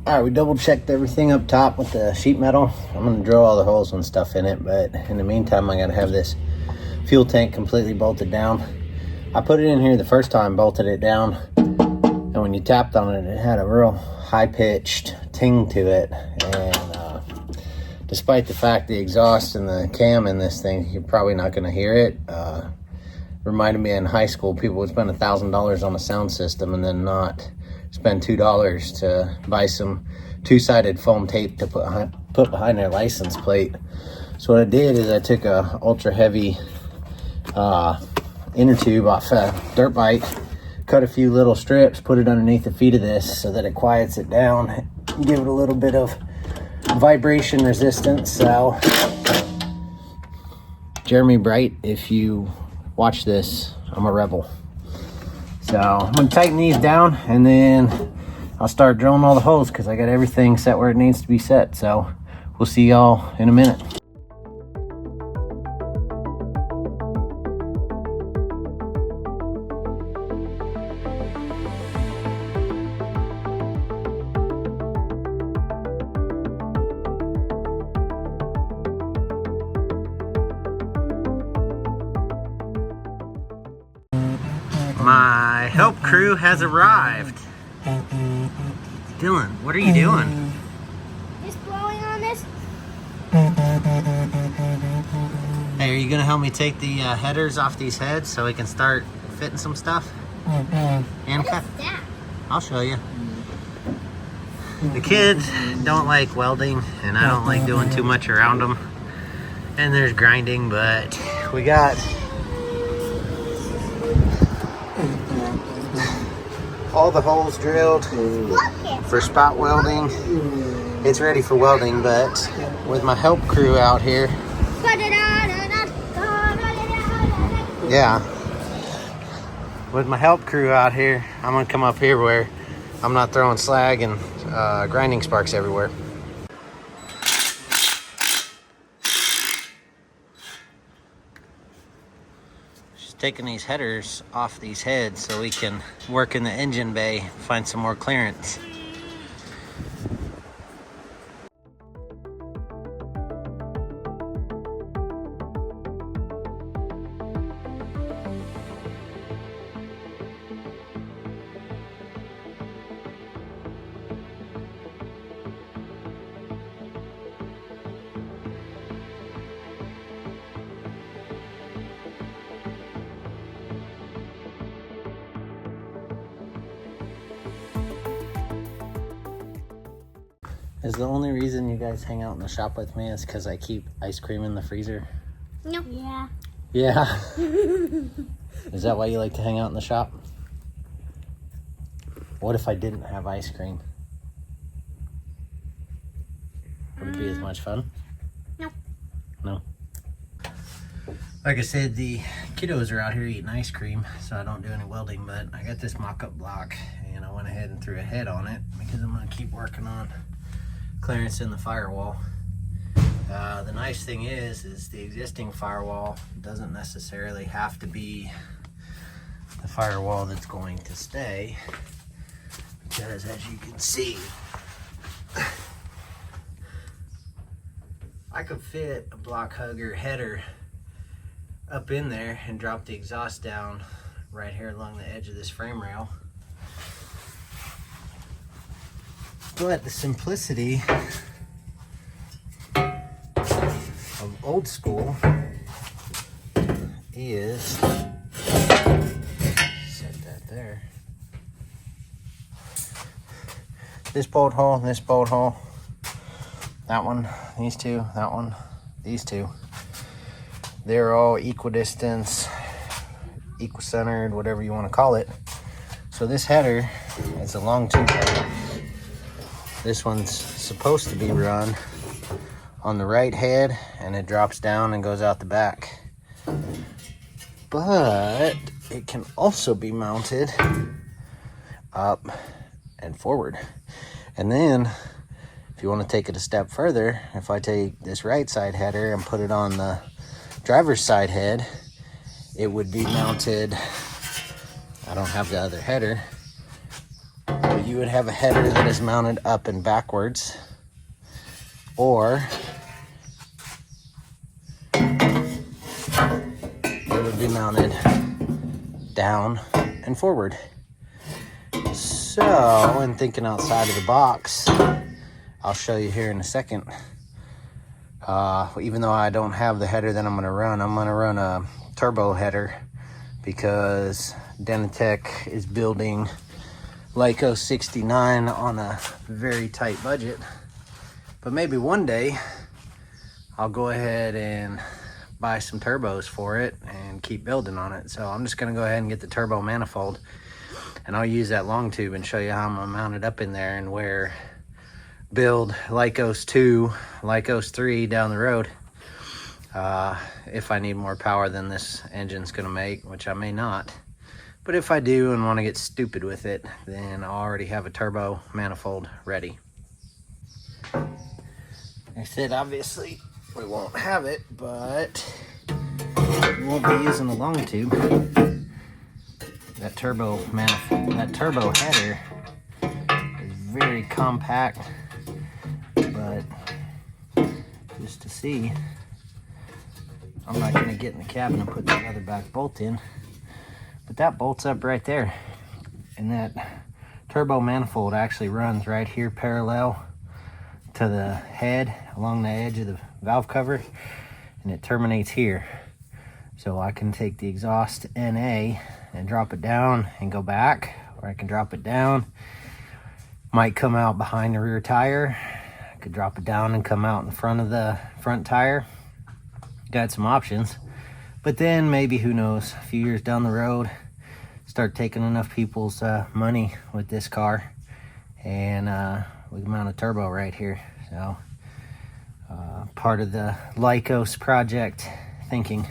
All right, we double checked everything up top with the sheet metal. I'm gonna drill all the holes and stuff in it, but in the meantime, I gotta have this fuel tank completely bolted down. I put it in here the first time, bolted it down, and when you tapped on it, it had a real high-pitched ting to it. And despite the fact the exhaust and the cam in this thing, you're probably not gonna hear it. Reminded me in high school, people would spend $1,000 on a sound system and then not spend $2 to buy some two-sided foam tape to put behind their license plate. So what I did is I took a ultra heavy inner tube off a dirt bike, cut a few little strips, put it underneath the feet of this so that it quiets it down, give it a little bit of vibration resistance. So Jeremy Bright, if you watch this, I'm a rebel. So I'm gonna tighten these down and then I'll start drilling all the holes because I got everything set where it needs to be set. So we'll see y'all in a minute. My help crew has arrived. Dylan, what are you doing? Just blowing on this. Hey, are you gonna help me take the headers off these heads so we can start fitting some stuff? And cut. Yeah. I'll show you. The kids don't like welding, and I don't like doing too much around them. And there's grinding, but we got all the holes drilled for spot welding. It's ready for welding, but with my help crew out here, with my help crew out here, I'm gonna come up here where I'm not throwing slag and grinding sparks everywhere. Taking these headers off these heads so we can work in the engine bay, find some more clearance. Is the only reason you guys hang out in the shop with me is because I keep ice cream in the freezer? No. Yeah. Yeah. Is that why you like to hang out in the shop? What if I didn't have ice cream? Would it be as much fun? No. No. Like I said, the kiddos are out here eating ice cream, so I don't do any welding, but I got this mock-up block, and I went ahead and threw a head on it because I'm going to keep working on clearance in the firewall. The nice thing is the existing firewall doesn't necessarily have to be the firewall that's going to stay, because as you can see, I could fit a block hugger header up in there and drop the exhaust down right here along the edge of this frame rail. But the simplicity of old school is, set that there, this bolt hole, this bolt hole, that one, these two, that one, these two, they're all equidistance, equicentered, whatever you want to call it. So this header is a long tube header. This one's supposed to be run on the right head, and it drops down and goes out the back. But it can also be mounted up and forward. And then if you want to take it a step further, if I take this right side header and put it on the driver's side head, it would be mounted. I don't have the other header. you would have a header that is mounted up and backwards, or it would be mounted down and forward. So, in thinking outside of the box, I'll show you here in a second. Even though I don't have the header that I'm going to run a turbo header, because Denatech is building Lykos 69 on a very tight budget. But maybe one day I'll go ahead and buy some turbos for it and keep building on it. So I'm just going to go ahead and get the turbo manifold, and I'll use that long tube and show you how I'm going to mount it up in there and where build Lykos 2, Lykos 3 down the road. If I need more power than this engine's going to make, which I may not. But if I do and want to get stupid with it, then I already have a turbo manifold ready. Like I said, obviously we won't have it, but we won't be using the long tube. That turbo manifold, that turbo header is very compact, but just to see, I'm not going to get in the cabin and put that other back bolt in. But that bolts up right there, and that turbo manifold actually runs right here parallel to the head along the edge of the valve cover, and it terminates here. So I can take the exhaust NA and drop it down and go back, or I can drop it down, might come out behind the rear tire. I could drop it down and come out in front of the front tire. Got some options. But then maybe, who knows, a few years down the road, start taking enough people's money with this car, and we can mount a turbo right here. So part of the Lykos project thinking.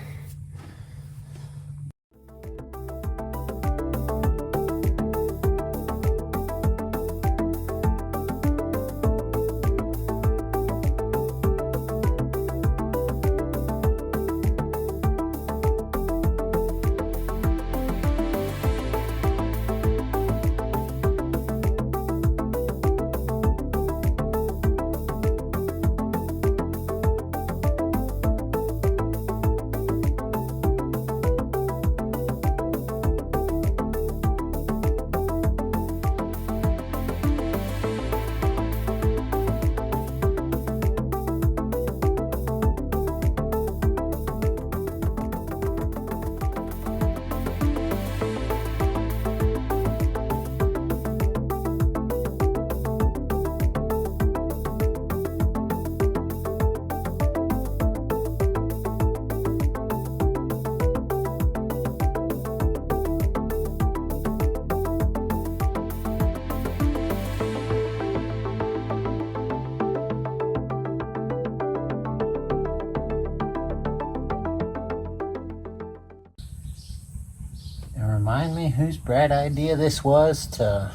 Remind me whose bright idea this was to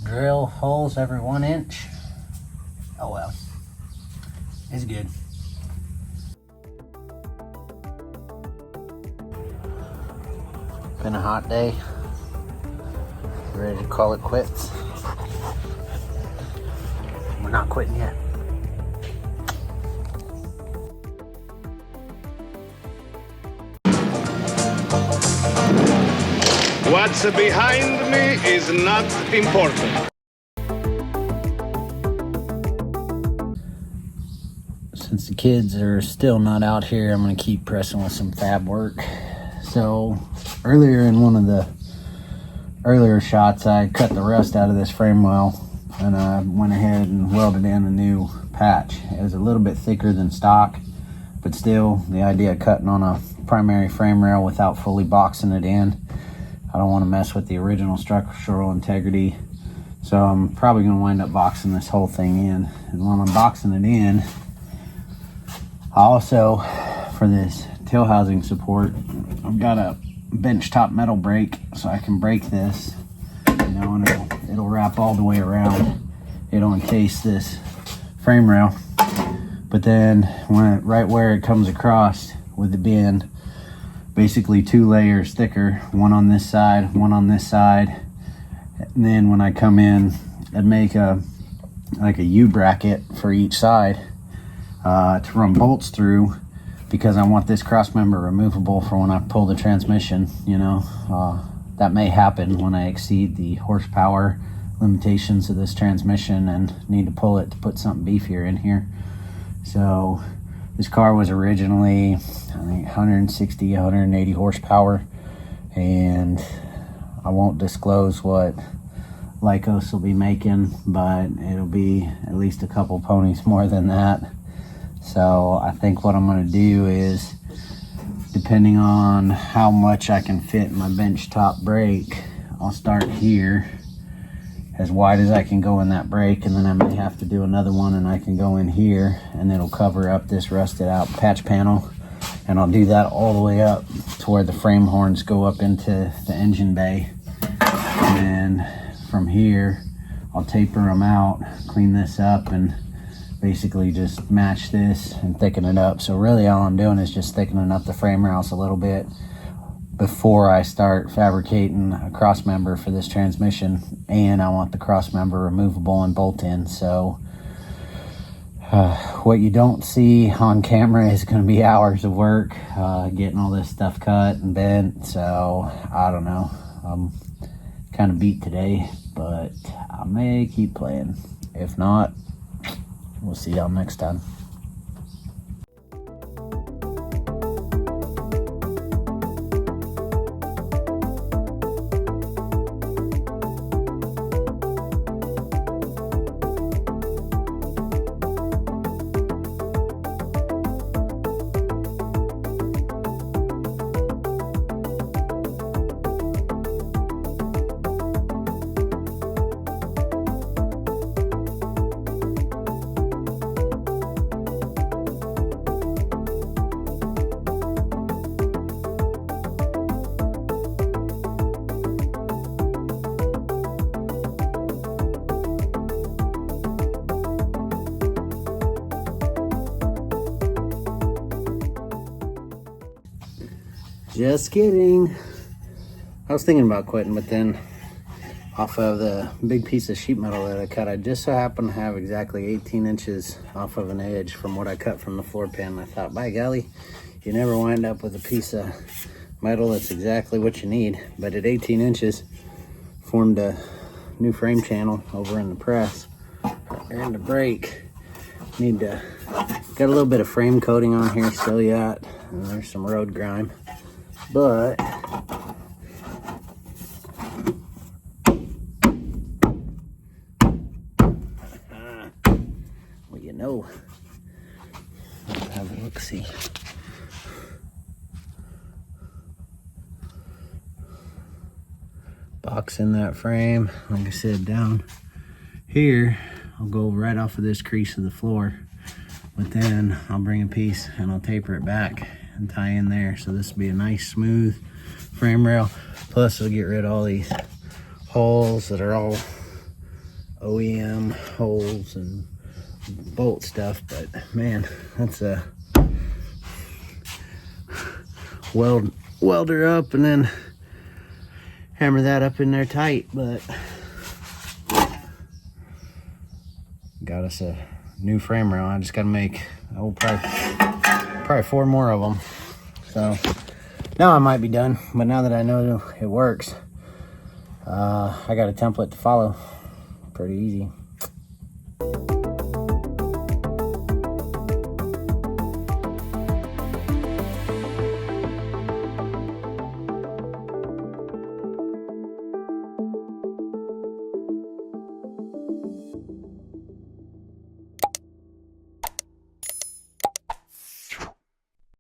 drill holes every 1 inch. Oh well, it's good. Been a hot day. Ready to call it quits. We're not quitting yet. What's behind me is not important. Since the kids are still not out here, I'm going to keep pressing with some fab work. So earlier in one of the earlier shots, I cut the rust out of this frame well, and I went ahead and welded in a new patch. It was a little bit thicker than stock, but still, the idea of cutting on a primary frame rail without fully boxing it in, I don't want to mess with the original structural integrity, so I'm probably going to wind up boxing this whole thing in. And while I'm boxing it in, I also, for this tail housing support, I've got a bench top metal brake, so I can break this, you know, and it'll wrap all the way around. It'll encase this frame rail, but then right where it comes across with the bend, basically 2 layers thicker, one on this side, one on this side, And then when I come in, I'd make a U bracket for each side to run bolts through, because I want this cross member removable for when I pull the transmission. You know, that may happen when I exceed the horsepower limitations of this transmission and need to pull it to put something beefier in here. So this car was originally, I think, 160, 180 horsepower, and I won't disclose what Lykos will be making, but it'll be at least a couple ponies more than that. So I think what I'm going to do is, depending on how much I can fit in my bench top brake, I'll start here as wide as I can go in that brake, and then I may have to do another one and I can go in here and it'll cover up this rusted out patch panel, and I'll do that all the way up to where the frame horns go up into the engine bay. And then from here I'll taper them out, clean this up, and basically just match this and thicken it up. So really all I'm doing is just thickening up the frame rails a little bit before I start fabricating a cross member for this transmission. And I want the cross member removable and bolt in. So what you don't see on camera is going to be hours of work getting all this stuff cut and bent. So I don't know, I'm kind of beat today, but I may keep playing. If not, we'll see y'all next time. Just kidding. I was thinking about quitting, but then off of the big piece of sheet metal that I cut, I just so happened to have exactly 18 inches off of an edge from what I cut from the floor pan. I thought, by golly, you never wind up with a piece of metal that's exactly what you need. But at 18 inches, formed a new frame channel over in the press and the brake. Got a little bit of frame coating on here still yet, and there's some road grime. But well, you know, let's have a look-see. Box in that frame, like I said, down here I'll go right off of this crease of the floor, but then I'll bring a piece and I'll taper it back and tie in there. So this will be a nice smooth frame rail. Plus it'll get rid of all these holes that are all OEM holes and bolt stuff. But man, that's a weld her up and then hammer that up in there tight. But got us a new frame rail. I just gotta make probably 4 more of them. So now I might be done, but now that I know it works, I got a template to follow. Pretty easy.